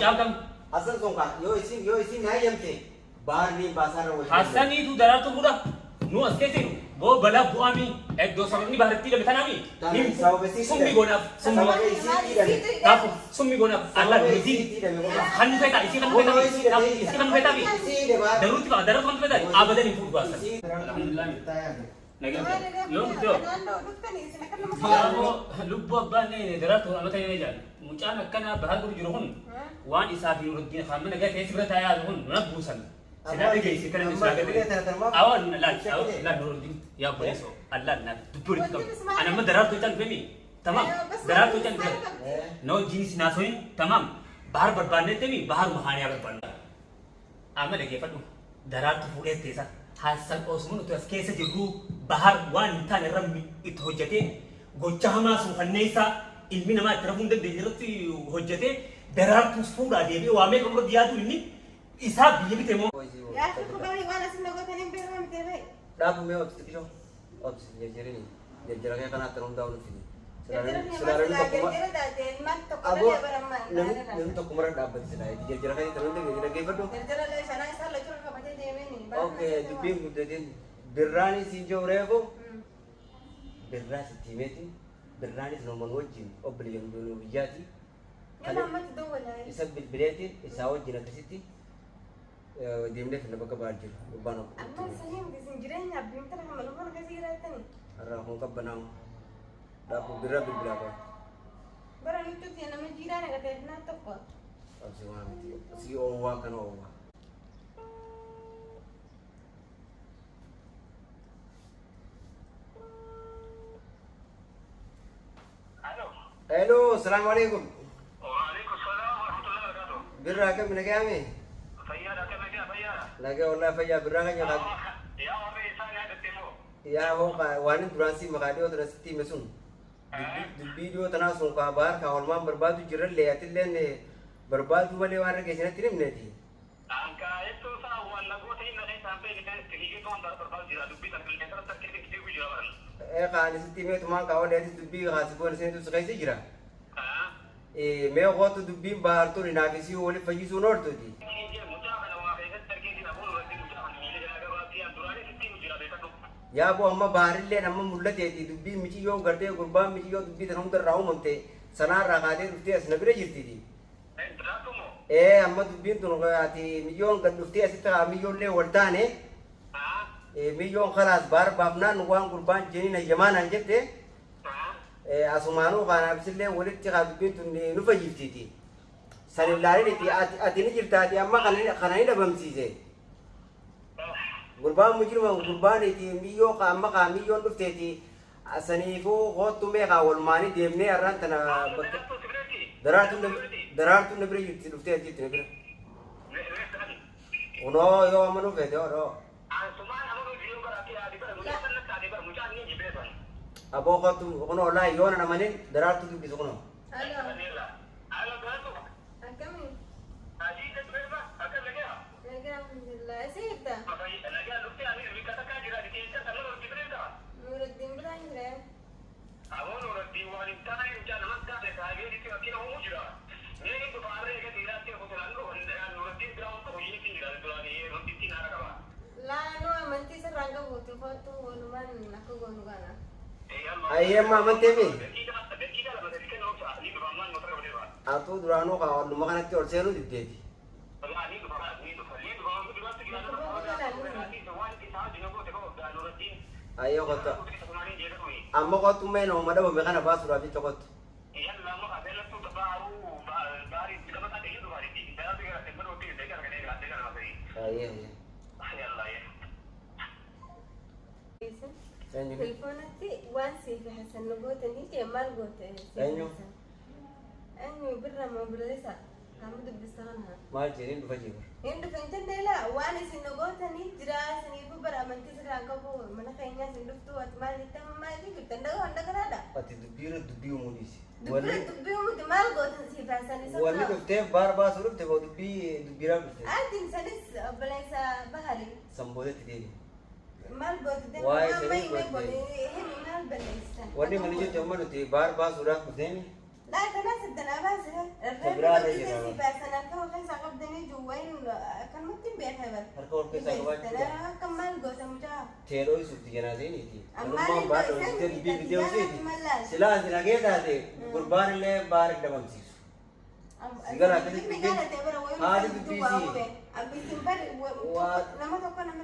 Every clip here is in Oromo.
क्या कम Hasan songka, yo isin hai yamte. Bahar ni basar wo. Hasan itu darah tu muda. Nu aske sih. वो बला बुआ मी एक दो समय नहीं भारत की लगता ना मी सुम्मी गोना ताप सुम्मी गोना अल्लाह बेजी खान पे था इसी खान पे था इसी खान पे था भी दरुत का दरुत खान पे था आबदे नहीं फूट बात अल्हम्दुलिल्लाह लगे लो तो वो लुब्बो बने दरत हो मत ये जान मुचा नकना बहार को जुरोहन वान इसाफी नुरुद्दीन खान में लगे फेस बरता यार हुन नबूसन sedang lagi isi kerana sedang awal lah Nuruddin ya boleh so Allah nak betul itu anak mendarat tu kan bemi tamam darat tu kan no jenis nasoi tamam bahar berbanding temi bahar mahani agar banding amal lagi apa tu darat tu boleh tesa hasil osmun tu kese jiru bahar wan tan ram itu hojate gocama suhanesa ilmi nama terabunda dejerati hojate darat tu sudah dia bi wame kalau dia tu ini isab dia bi temo يا أخي خبرني وأنا سنقول تاني بيرم تبي. لا بمي أبس تكشوا أبس يجريني يجرا كنا ترون داون فيني. سلالة أبو نم تكمرة دابت سلالة يجرا كنا ترون ده يجرا كيف بدو. يجرا ليش أنا إسال لجوا كبتة ديمني. أوكي دبي مدتين براني سينجو ريبو. براني تيمتي براني سنومن وجين أبليون دونو بيجاتي. يا ماما تدور لا. إسا بالبلاتي إساو جينا تسيتي. ديمنا في نبكة بارجل بانو. أما سليم بسنجرين يا بيم ترى هم لهم أنا كذي راتني. الرحمن كبناو. دابو برا بالبلاغة. برا يوتيوب أنا من جيران أنا كتبنا تقوى. أبسي وانا أبسي أووا كانوا أووا. Hello, assalamualaikum. Waalaikumsalam warahmatullahi wabarakatuh. Birra kam nagami? Lagi orang apa ya berang aja lagi. Ya orang Islam ada temu. Ya ho ka wani durasi makadi odra sitti mesun. Video tanah sung kabar kawan mam berbadu jiran leatil ne berbadu wale warna ke sini tirim neti. Angka itu sah wan lagu tadi nak sampai kita tinggi tu antara berbadu jiran dubi tak kena terus tak kena kita bujuran. Kan sitti me tuma kawan leatil dubi khasibon sini tu sekai sejira. Me ho tu dubi bar tu ni nafisi wale faji sunor tu di. या वो हम बाहर ले हम मुल्ला देती दुब्बी मिची यो करते गुरबा मिची यो दुब्बी तनम तर राव मनते सनार रखा दे दुब्बी असनबरे जिरती थी हम दुब्बी तुम आती मियो कर दुब्बी ऐसी तरह मियो ले वरता ने मियो खलास बार बापना नुवां गुरबान जेनी न जमान अंजते आसमानो खाना बिसले वलित चका दुब्बी तुमने नुफा जिरती थी सरिलारी थी आती नहीं जिरता थी अम्मा खाना ही डबम चीज़े गुरबान मुझे गुरबान इतनी मियो का मियो लुफ्ते थी असनी को बहुत तुम्हें का वलमानी देवने अरन तना दरार तुम नबरे लुफ्ते थी तेरे उनो यो अमनो कहते हो रो अब वो तुम उनो ला यो ना मने दरार तुम किस उनो Ayam mama temi. Atau durano kau lu makan itu orang seru di dedi. Ayo kata. Amma kau tu main orang mana bukan apa surat itu cokot. Ayah. تلفونتي وانسي في حسن نقول نيجي ما قلت أيوه أيوه برا ما بريسا حمد بيستغنها ما جرين بفجر إنت فهمت لا وانا سنقول تاني جراس نيجي برا من كسر عنكبو من خينا سندفتو أتمنى نتم ما يجي كنت عندك هذا أتي دبيو موديس دبيو مودي ما قلت نسي في حسن نسا وأنا كنت بار سورب تبغى دبيرا بس أنت سنس بليسا بحري سامبودة تدي mal bot de Why ma is mai it mai birthday? bot he mal balista वन्नी मनी जो जम्मन होती बार सूरत कुछ नहीं لا تناسب دنا بس تبرار يجي في بس انا كو وين كان ممكن بيخبر Harka keessa qabaachuu أنا كمان قلت مجا teeroo isuutti janaaseeniti. Amma Anummaan baadha illee hojjetee dubbii isaan fidee itti hojjeti. mallaas. Silaa ati nagee taate gurbaan illee baara dabamsiisu. Sigara akkasitti dubbii haati dubbisi. nama tokko nama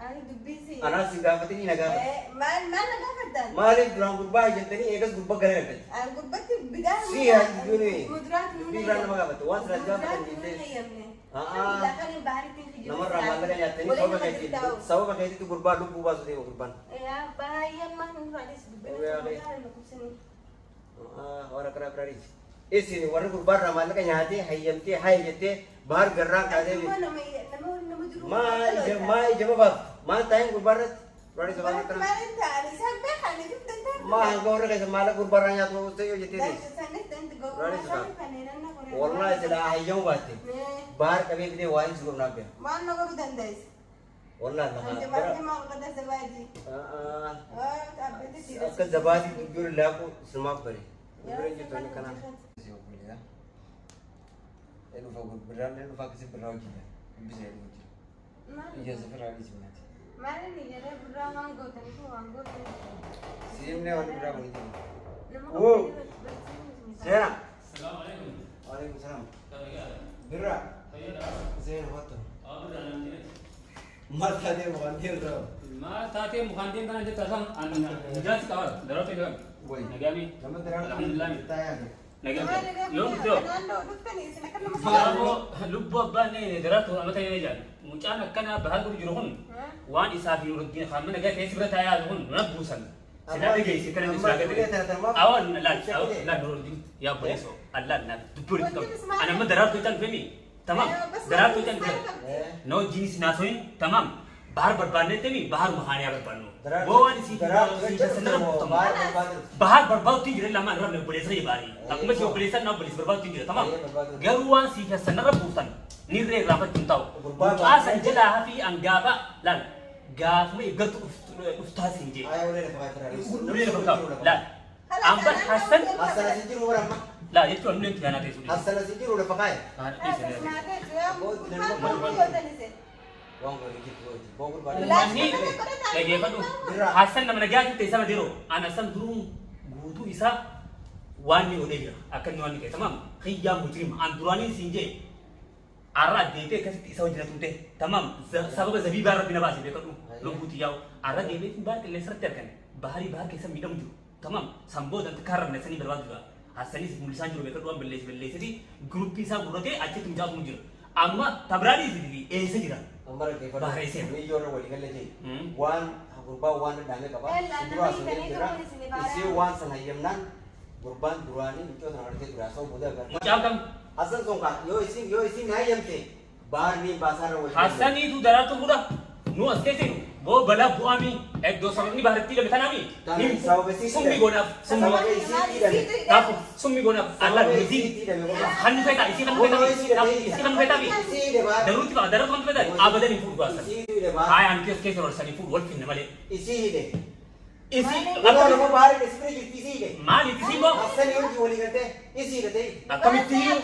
ani dubbisi Anaas hin gaafatanii na gaafate. maal na gaafatan Maaliif duraan gurbaa jettanii eegas gurbaa gara gaafate. an gubbatti bidaa Si haa jiruuni. muduraat Dubbii biraan nama gaafate. Waan silaas gaafatan jettee. Namarraa maallaqa nyaatanii sababa keetitti gurbaa lubbuu baasu deema gurbaan. Warra karaa biraanis. Isin warri gurbaarraa maallaqa nyaatee hayyamtee haye jettee bahar garraan kaatee maa ijama baaftu maal taa'een gurbaarratti biraanis afaan akkana maa hanga warra keessa maallaqa gurbaarraa nyaatu ta'ee jettee wallahi silaa hayyamu baatte bahar qabee fidee waa hin sigurnaaf beeku. والله أكل زبادي تقول لاكو سماك بري بري جت أنا كنا إنه فوق بران إنه فوق كسب براو جدا بيجي يجي سفر على جبنا ما لي جرى برا مانغو تنكو مانغو سيمنا ولا برا بني أوه سلام السلام عليكم. وعليكم السلام برا زين هاتو ما تادي مغندير ده ما تاتي مخاندين كان جت أصلا أنا نجاس كawal درات itu Woi. نجامي Nama terang Alhamdulillah. tayang نجامي يوم itu لبوا بني درات أنا تاني نجار مجانا كنا بهذا الجرهون وان إسافي يردين خامن نجار كيس برا تايا هون نبوسن سنة تيجي سكرنا نسلاك أول لا نردين يا بوليسو الله لا تبوري أنا ما درات itu فيني تمام درات itu نو جينيس ناسوين تمام bahar berbannya temi bahar mahania berbanno bawa di sini bahar berbau tinggi dari lama orang boleh seri bari aku masih boleh sana boleh berbau tinggi tamam garuan sih sana rebutan nire rapat tuntau asal jela hafi anggapa lan gaf me gert ustaz sinje boleh berbau lan ambar hasan Asal sijir orang mah lah itu anu yang tiada itu Asal sijir udah pakai Wang beri gitu Bogor balik Mani lagi apa tuh? Hasan nama negara kita sama diro. Anasan durung gudu isa wani odega akan wani kayak tamam. Khiyam mujrim andurani sinje. Arah DP kasih isa wajib tunte. Tamam. Sabab zabi barat bina basi betul tuh. Lo butuh yau. Arah DP bar kelesar terkan. Bahari bahar kisah midam ju. Tamam. Sambo dan tekaran nesani berwajib juga. Hasan ini mulisan juga betul tuh beles jadi grup pisah buruknya aja tuh jauh mujur. Amma tabrani sendiri saja. Ambar ke pada Bahar isi. Ini juara wali kan lagi. Wan gurba wan dame kapa. Dua sini kira. Isi wan sanayamnan gurban durani itu sangat terasa muda kan. Macam kan? Hasan songka. Yo isi nayam te. Bahar ni basar wali. Hasan itu darah tuh udah. Nu askesin. Bo bala bu ami. Ek dua sama ini bahar tiga betan ami. Kami sahabat sih. Sumbi gona. Sama ke isi tidak. Tahu sumbi gona. Allah isi bezi. tidak. Han feta isi kan feta. Isi kan feta bi. Isi deh bahar. Darut tiba darut kan feta. Abadan ini food gua. Isi deh bahar. Hai an kes kes orang sani food wolf ini male. Isi deh. Isi. Kalau nama bahar isi deh. Mali isi bo. Hasan yang jual kata isi deh. Kami tiu.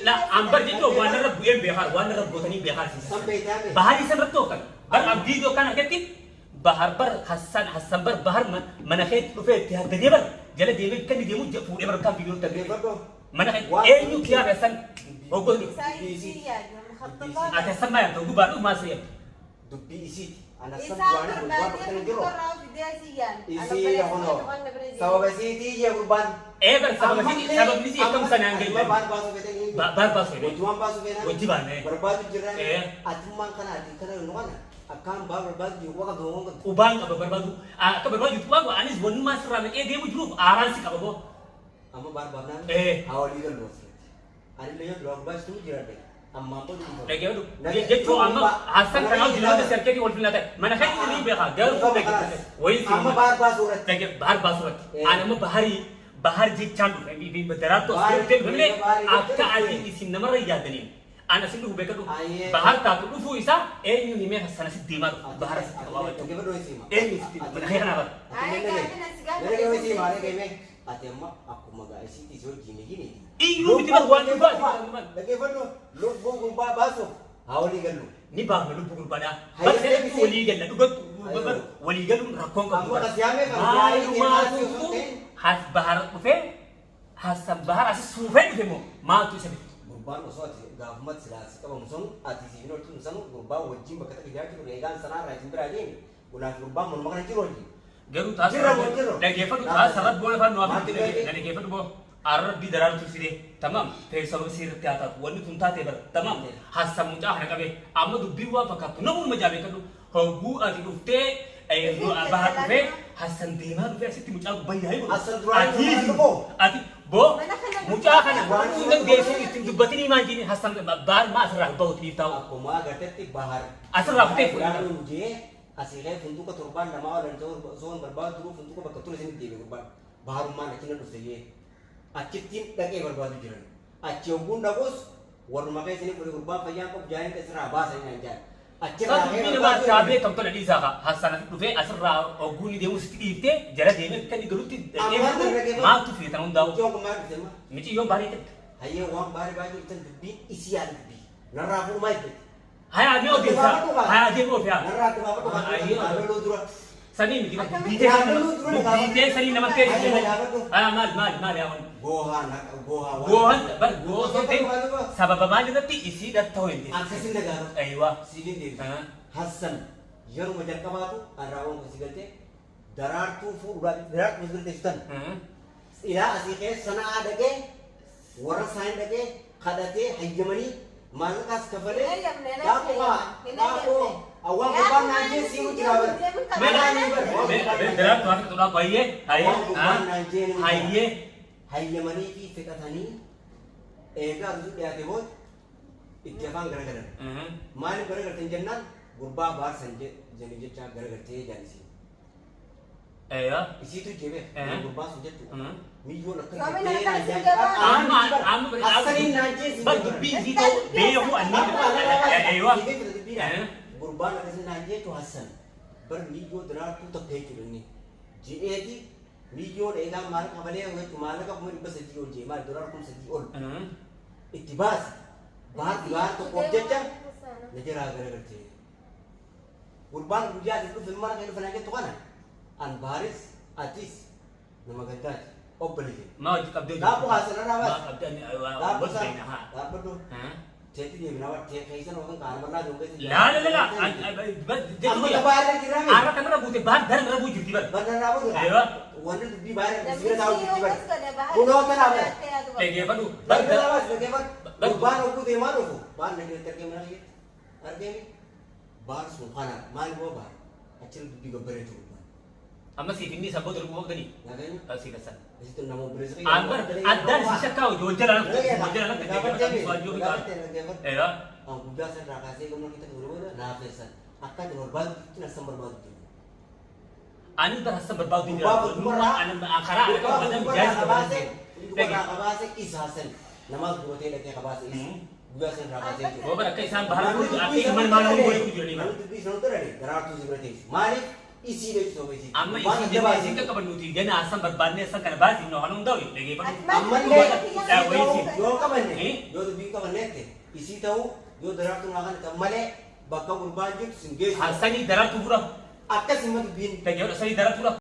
Lah ambar itu warna bu em behar warna bu tani behar sih. Sampai tahu. Bahar isi retu kan. Bar abdi itu kan ketik. Bahar bar Hasan bar bahar mana kait rufet dia dia bar. Jadi dia kan dia mu food ever kan video tadi. Mana kait new kia Hasan. Ogo ni. Ada sama yang tunggu baru masih. Dubbi isi. Anak sebuah kurban kena jero. Isi yang hono. Sahabat isi dia kurban. Ber sabab ni si ekam sana angel. Bar basu bete ini. Bar basu ini. Tuan basu bete. Wajiban eh. Berbaju jiran. Atuman kana adi kana nuana. Akan bar berbaju juga dongong. Ubang apa berbaju. Ka berbaju tu aku anis bon mas rame. Dia mu juruf aran si kabo. Amma bar barnan. Awal itu los. Ari leyo drog bas tu jiran deh. Amma pun itu. Lagi aduh. Dia tu amma Hasan kalau jiran serket di wolfin lata. Mana kan ini beha. Garu lagi. Woi si. Amma bar basurat. Lagi bar basurat. Ana mu bahari jik chandu. Bi bedarat tu. Serket bhle. Akka ali isi namar yadani. Ana sindu beka tu. Bahar tak tu fu isa. Ini me Hasan si dimar. Bahar si kawa tu. Oke berdua isi. Ini si. Mana apa? Mere isi mare keme. ati amma akkuma gaa'isiitti isii wajjin hini. Iyyuu miti bar waan dhugaa. Dhaggeeffadhu lubbuu gurbaa baasuuf haa walii gallu. Ni baafna lubbuu gurbaadhaa. Bakka walii galla dhugatu walii galuun rakkoon qabu. Amma qasiyaamee kan gaa'ii has bahar dhufee hasan bahar asi suufee dhufe moo maaltu isa bitu. Gurbaan osoo ati gaafumatti silaasi qabamu sun ati siifin oltuun san gurbaa wajjin bakka takka jiraachuu eegaan sanarraa isin biraa deemi. Kunaaf gurbaan morma kana jiru wajjin. Garuu taasisa dhaggeeffadhu taasisa booda afaan nu afaan dhaggeeffadhu boo arrabbii daraartuu fide tamam teessuma sirriitti haa taatu wanni tun taatee bara tamam hasan mucaa kana qabee amma dubbii waan fakkaatu namoonni majaabee kadhu hogguu ati dhuftee bahar dhufee hasan deemaa dhufee asitti mucaa gubbayyaa himu ati boo mucaa kana waan dandeessu ittiin dubbatanii maan jini hasan bahar maa asirraa bahuuti dhiiftaa'u akkuma agarteetti bahar asirraa fudhee jee asirree funduuqa torbaan namaa oolan zoon barbaadu duruu funduuqa bakka ture isin deebi'e gurbaan baharummaan achina dhufte jee achittiin dhaqee barbaadu jiran achi hogguun dhabuus warruma keessanii kule gurbaan fayyaan qabu jaaniin asirraa baasanii naan jaan achirraa dubbii namaa taabee kan tola dhiisaa hasan dhufee asirraa hogguun deemu sitti dhiiftee jala deemee kan galutti maaltu filetan hundaa'u miciyyoon baarii ta'e hayyee waan baarii baay'ee ibsan dubbiin isii yaada dubbii narraa fuudhumaa itti haya adii odeessaa haya adii oofyaa narraa dhumaa dura sanii miti biitee sanii namatti haya maal yaaman gohan bar goosoote sababa maalirratti isii dhatta'u hin akkasin dagaaro aywa siifin deebi hassan yeruma jalqabaatu arraawwan kasi galte daraartuu fuudhuudhaaf daraartuu fuudhuudhaaf teessisan ilaa asii keessa sanaa dhaqee warra isaanii dhaqee kadhatee hayyamanii maallaqaas kafalee dhaaqoo awwaan gubbaan naanjee siimu jiraawwan daraartuu hafi tuudhaaf hayyee hayyamanii fi fiqatanii eegaa rusuu dhiyaate booda itti afaan garagaran maaliif garagartan jennaan gurbaa baarsan jennee jecha garagartee jaalisi isiitu jebe gurbaa sun jettu milyoon akka asaliin naanjee bal dubbii isii ta'u beeku gurbaan akkasii naanjeetu hassan bar milyoo daraartuu tokko jechuudha inni ji'eeti milyoon eegaa maallaqa malee hojjetu maallaqa kuma 300 ol jee maal dolaar 300 ol itti baasi baar tokkoof jecha na jiraa garagartee gurbaan guyyaa itti dhufe mana kan dhufan jettu kana an baaris atis nama gaddaati obboleeyye maa hojii qabdee dhaabbu haasanarraa baas dhaabbadhu teetti deebinaa waan ta'e keessan waan kaana bal'aa jiru keessatti laa amma tabaarra jiraame arra kanarra buute baar dararra buu jirti bar barnarraa buu wanni dubbii baay'ee sirra taa'u jirti bar kunoo kanaa bar dhaggeeffadhu gurbaan ogguu deemaa dhufu baar nagirratti argee mana keessatti argeemi baar sun kana maal boo baar achirra dubbii gabbareetu gurbaan amma siif inni sabboo darbu waqtanii naganya asii kasan asitti nama bireessi anbar addaan si shakkaa hojii hojjala an guddaa sanarraa kaasee gamna kita booda naafessan akka itti barbaadu itti nasan barbaadu ani berasa berbau di dalam angkara ada kawasan biasa kabase kabase isasen nama buat ele ke kabase is gua sen kabase itu oh berarti isan bahan itu api mana boleh tujuh ni itu bisa nonton ada darah tujuh berarti mari isi deh itu isi amma isi dia isi ke kapan nuti dia nak asam berbannya asam kan basi no hanum tahu lagi apa amman le ya isi yo kapan ni yo tu bi kapan nete isi tahu yo darah tu ngakan kamale bakka urban jut singge hasani darah tu pura akas immat bin tanya sani darah pura